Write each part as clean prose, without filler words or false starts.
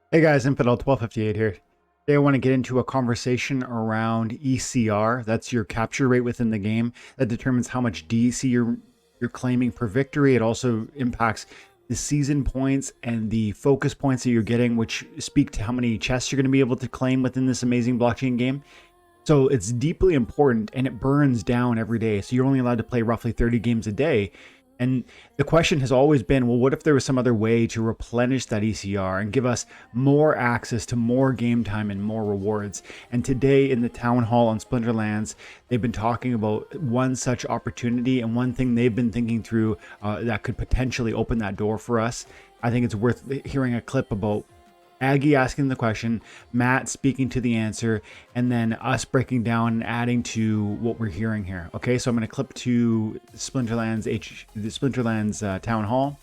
Hey guys, Infidel 1258 here. Today I want to get into a conversation around ECR. That's your capture rate within the game. That determines how much DC you're claiming per victory. It also impacts the season points and the focus points that you're getting, which speak to how many chests you're going to be able to claim within this amazing blockchain game. So it's deeply important and it burns down every day. So you're only allowed to play roughly 30 games a day. And the question has always been, well, what if there was some other way to replenish that ECR and give us more access to more game time and more rewards? And today in the town hall on Splinterlands, they've been talking about one such opportunity and one thing they've been thinking through that could potentially open that door for us. I think it's worth hearing a clip about Aggie asking the question, Matt speaking to the answer, and then us breaking down and adding to what we're hearing here. Okay, so I'm going to clip to the Splinterlands town hall.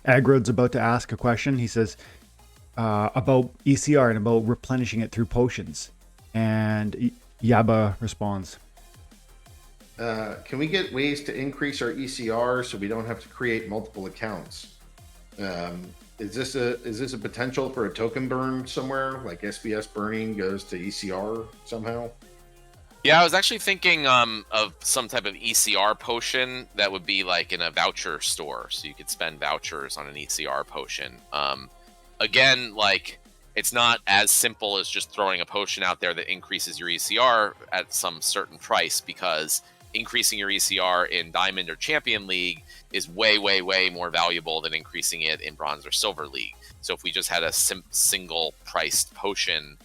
Agrod's about to ask a question. He says about ECR and about replenishing it through potions, and Yaba responds. Can we get ways to increase our ECR so we don't have to create multiple accounts? Is this a potential for a token burn somewhere? Like SBS burning goes to ECR somehow? Yeah, I was actually thinking of some type of ECR potion that would be like in a voucher store, so you could spend vouchers on an ECR potion. Again, like it's not as simple as just throwing a potion out there that increases your ECR at some certain price, because increasing your ECR in Diamond or Champion League is way, way, way more valuable than increasing it in Bronze or Silver League. So if we just had a single priced potion,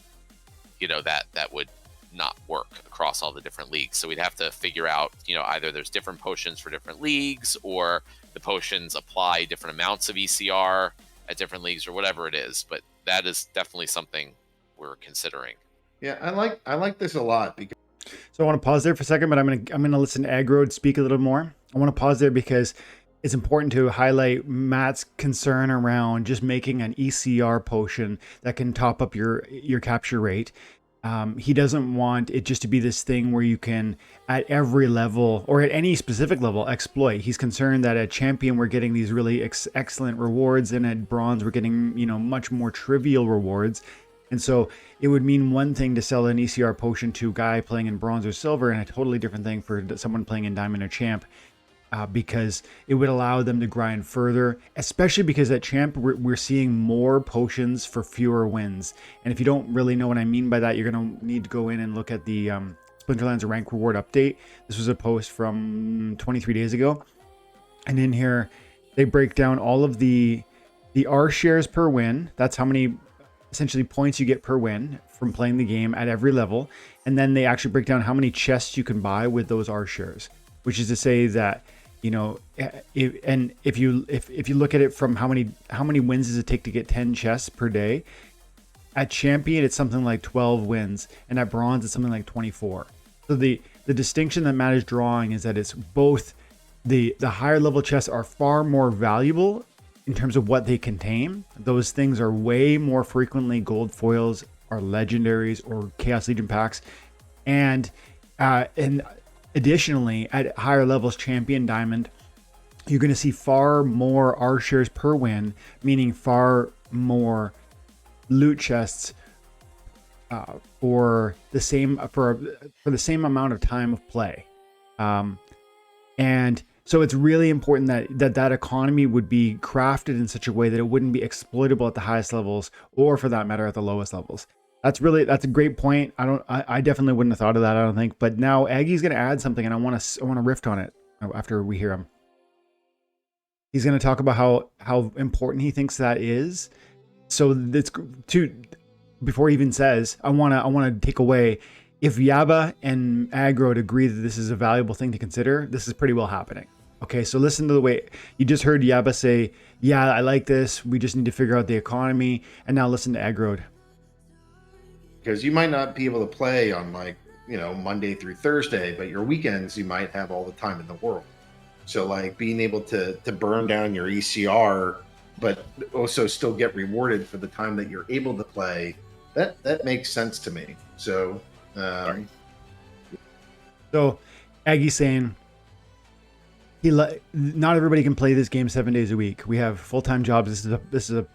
that would not work across all the different leagues. So we'd have to figure out, either there's different potions for different leagues, or the potions apply different amounts of ECR at different leagues, or whatever it is. But that is definitely something we're considering. Yeah, I like this a lot because So I want to pause there for a second, but I'm gonna listen to Agrod speak a little more. I want to pause there because it's important to highlight Matt's concern around just making an ECR potion that can top up your capture rate. He doesn't want it just to be this thing where you can, at every level or at any specific level, exploit. He's concerned that at champion we're getting these really excellent rewards, and at bronze we're getting much more trivial rewards. And so it would mean one thing to sell an ECR potion to a guy playing in bronze or silver, and a totally different thing for someone playing in diamond or champ, because it would allow them to grind further, especially because at champ we're seeing more potions for fewer wins. And if you don't really know what I mean by that, you're going to need to go in and look at the Splinterlands rank reward update. This was a post from 23 days ago. And in here, they break down all of the R shares per win. That's how many essentially points you get per win from playing the game at every level. And then they actually break down how many chests you can buy with those R shares, which is to say that, if you look at it from how many wins does it take to get 10 chests per day, at champion it's something like 12 wins, and at bronze it's something like 24. So the distinction that Matt is drawing is that it's both the higher level chests are far more valuable in terms of what they contain. Those things are way more frequently gold foils or legendaries or Chaos Legion packs. And additionally, at higher levels, champion, diamond, you're going to see far more R shares per win, meaning far more loot chests for the same amount of time of play. And so it's really important that economy would be crafted in such a way that it wouldn't be exploitable at the highest levels, or for that matter at the lowest levels. That's a great point. I definitely wouldn't have thought of that, I don't think. But now Aggie's going to add something, and I want to riff on it after we hear him. He's going to talk about how important he thinks that is. So that's before he even says, I want to take away, if Yaba and Agrod agree that this is a valuable thing to consider, this is pretty well happening. Okay, so listen to the way you just heard Yaba say, yeah, I like this. We just need to figure out the economy. And now listen to Agrod. Because you might not be able to play on Monday through Thursday, but your weekends you might have all the time in the world. So like being able to burn down your ECR, but also still get rewarded for the time that you're able to play, that makes sense to me. So so Aggie's saying not everybody can play this game 7 days a week. We have full-time jobs. This is a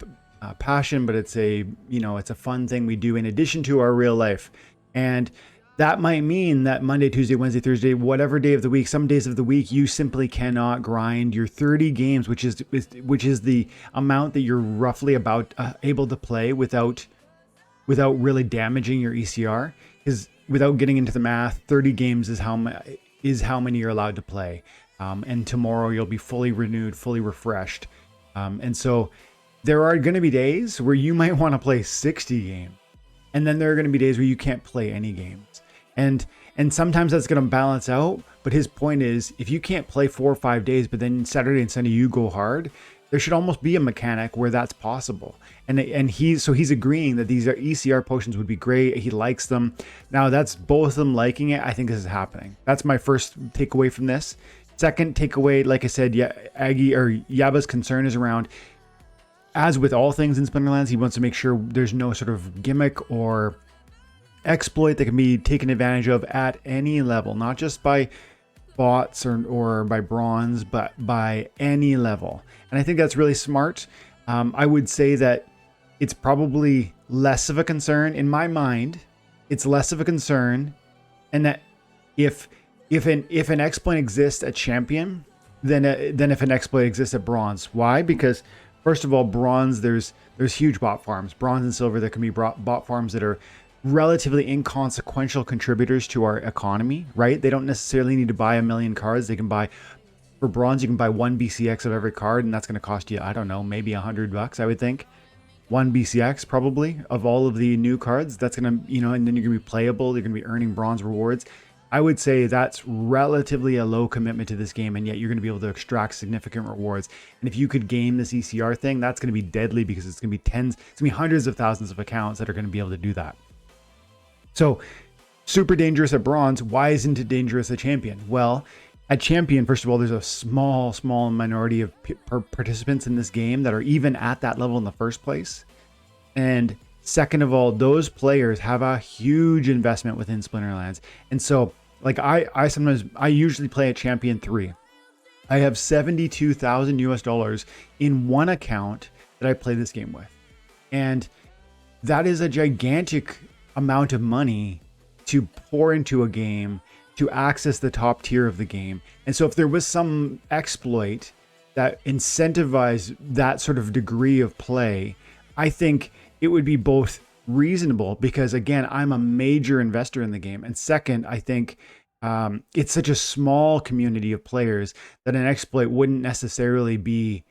passion, but it's a, you know, it's a fun thing we do in addition to our real life. And that might mean that Monday, Tuesday, Wednesday, Thursday, whatever day of the week, some days of the week, you simply cannot grind your 30 games, which is the amount that you're roughly about able to play without really damaging your ECR. Because without getting into the math, 30 games is how many you're allowed to play. And tomorrow you'll be fully renewed, fully refreshed. And so there are going to be days where you might want to play 60 games. And then there are going to be days where you can't play any games. And sometimes that's going to balance out. But his point is, if you can't play 4 or 5 days, but then Saturday and Sunday you go hard, there should almost be a mechanic where that's possible. And he's agreeing that these ECR potions would be great. He likes them. Now that's both of them liking it. I think this is happening. That's my first takeaway from this. Second takeaway, like I said, Yaba's concern is around, as with all things in Splinterlands, he wants to make sure there's no sort of gimmick or exploit that can be taken advantage of at any level, not just by bots or by bronze, but by any level. And I think that's really smart. I would say that it's probably less of a concern in my mind. It's less of a concern, and that if an exploit exists at champion, than if an exploit exists at bronze. Why? Because first of all, bronze, there's huge bot farms. Bronze and silver, there can be bot farms that are relatively inconsequential contributors to our economy, right? They don't necessarily need to buy 1 million cards. They can buy, for bronze, you can buy 1 BCX of every card, and that's going to cost you, I don't know, maybe $100, I would think. 1 BCX probably of all of the new cards. That's going to, and then you're going to be playable. You're going to be earning bronze rewards. I would say that's relatively a low commitment to this game, and yet you're going to be able to extract significant rewards. And if you could game this ECR thing, that's going to be deadly, because it's going to be it's going to be hundreds of thousands of accounts that are going to be able to do that. So super dangerous at bronze. Why isn't it dangerous at champion? Well, at champion, first of all, there's a small minority of participants in this game that are even at that level in the first place. And second of all, those players have a huge investment within Splinterlands. And so, like, I usually play at champion 3. I have $72,000 in one account that I play this game with. And that is a gigantic amount of money to pour into a game to access the top tier of the game. And so if there was some exploit that incentivized that sort of degree of play, I think it would be both reasonable, because again, I'm a major investor in the game. And second, I think it's such a small community of players that an exploit wouldn't necessarily be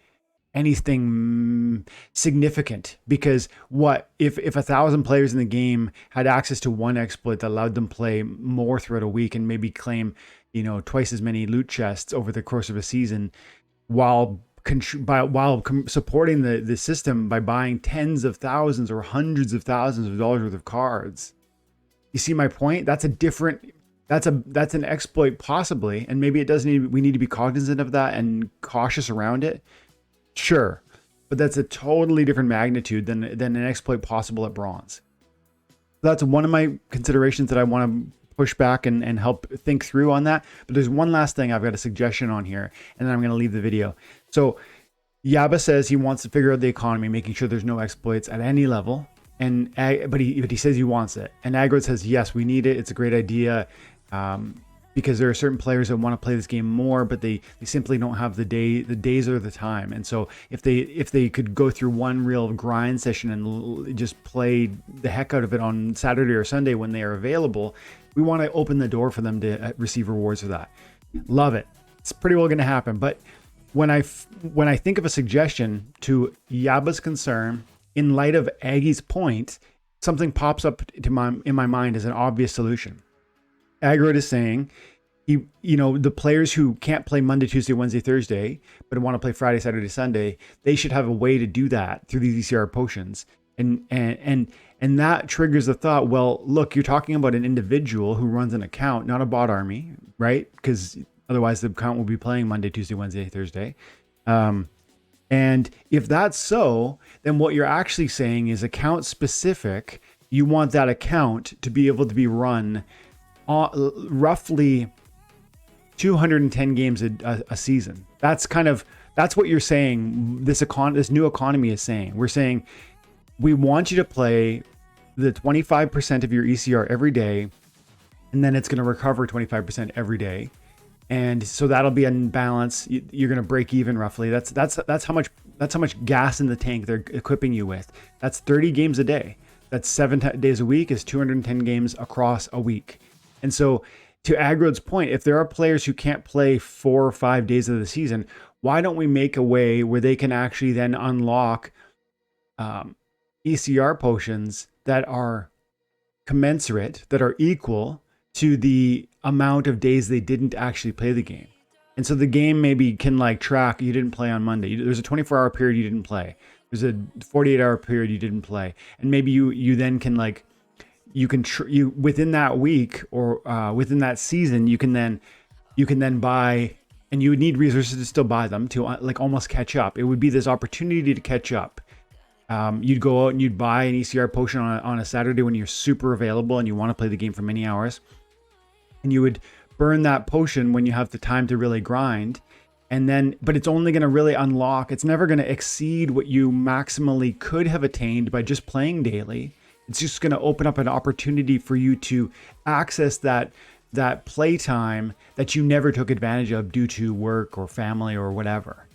anything significant, because what if 1,000 players in the game had access to one exploit that allowed them play more throughout a week and maybe claim twice as many loot chests over the course of a season, while supporting the system by buying tens of thousands or hundreds of thousands of dollars worth of cards. You see my point? That's an exploit possibly, and maybe we need to be cognizant of that and cautious around it. Sure, but that's a totally different magnitude than an exploit possible at bronze. That's one of my considerations that I want to push back and help think through on that. But there's one last thing I've got a suggestion on here, and then I'm going to leave the video. So Yaba says he wants to figure out the economy, making sure there's no exploits at any level. But he says he wants it. And Agro says, yes, we need it. It's a great idea. Because there are certain players that want to play this game more, but they simply don't have the days or the time. And so if they could go through one real grind session and just play the heck out of it on Saturday or Sunday when they are available, we want to open the door for them to receive rewards for that. Love it. It's pretty well going to happen. But when I think of a suggestion to Yaba's concern, in light of Aggy's point, something pops up in my mind as an obvious solution. Agro is saying, the players who can't play Monday, Tuesday, Wednesday, Thursday, but want to play Friday, Saturday, Sunday, they should have a way to do that through these ECR potions. And that triggers the thought, well, look, you're talking about an individual who runs an account, not a bot army, right? Because otherwise the account will be playing Monday, Tuesday, Wednesday, Thursday. And if that's so, then what you're actually saying is account specific. You want that account to be able to be run roughly 210 games a season. That's kind of That's what you're saying. This new economy is saying. We're saying we want you to play the 25% of your ECR every day, and then it's going to recover 25% every day. And so that'll be in balance. You're going to break even roughly. That's how much gas in the tank they're equipping you with. That's 30 games a day. That's 7 days a week is 210 games across a week. And so to Aggrod's point, if there are players who can't play 4 or 5 days of the season, why don't we make a way where they can actually then unlock ECR potions that are commensurate, that are equal to the amount of days they didn't actually play the game. And so the game maybe can like track, you didn't play on Monday. There's a 24-hour period you didn't play. There's a 48-hour period you didn't play. And maybe you then can like, you within that week or within that season, you can then buy, and you would need resources to still buy them to like almost catch up. It would be this opportunity to catch up. You'd go out and you'd buy an ECR potion on a Saturday when you're super available and you want to play the game for many hours. And you would burn that potion when you have the time to really grind. And then, but it's only going to really unlock, it's never going to exceed what you maximally could have attained by just playing daily. It's just going to open up an opportunity for you to access that playtime that you never took advantage of due to work or family or whatever.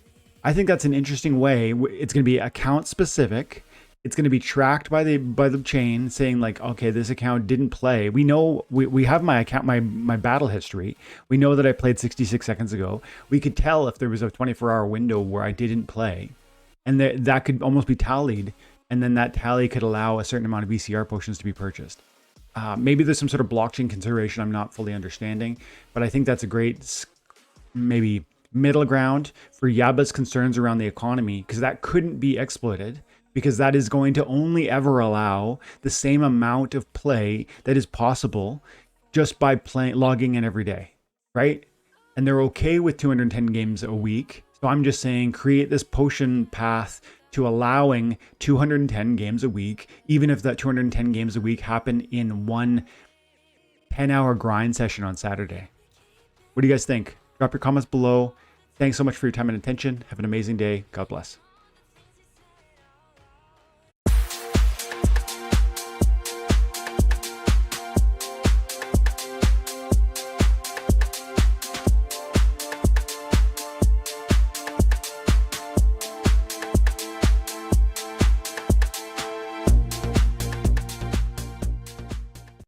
I think that's an interesting way. It's going to be account specific. It's going to be tracked by the chain saying like, okay, this account didn't play. We know we have my account, my battle history. We know that I played 66 seconds ago. We could tell if there was a 24-hour window where I didn't play, and that could almost be tallied. And then that tally could allow a certain amount of ECR potions to be purchased. Maybe there's some sort of blockchain consideration I'm not fully understanding, but I think that's a great maybe middle ground for Yaba's concerns around the economy, because that couldn't be exploited, because that is going to only ever allow the same amount of play that is possible just by logging in every day, right? And they're okay with 210 games a week. So I'm just saying create this potion path to allowing 210 games a week, even if that 210 games a week happen in one 10-hour grind session on Saturday. What do you guys think? Drop your comments below. Thanks so much for your time and attention. Have an amazing day. God bless.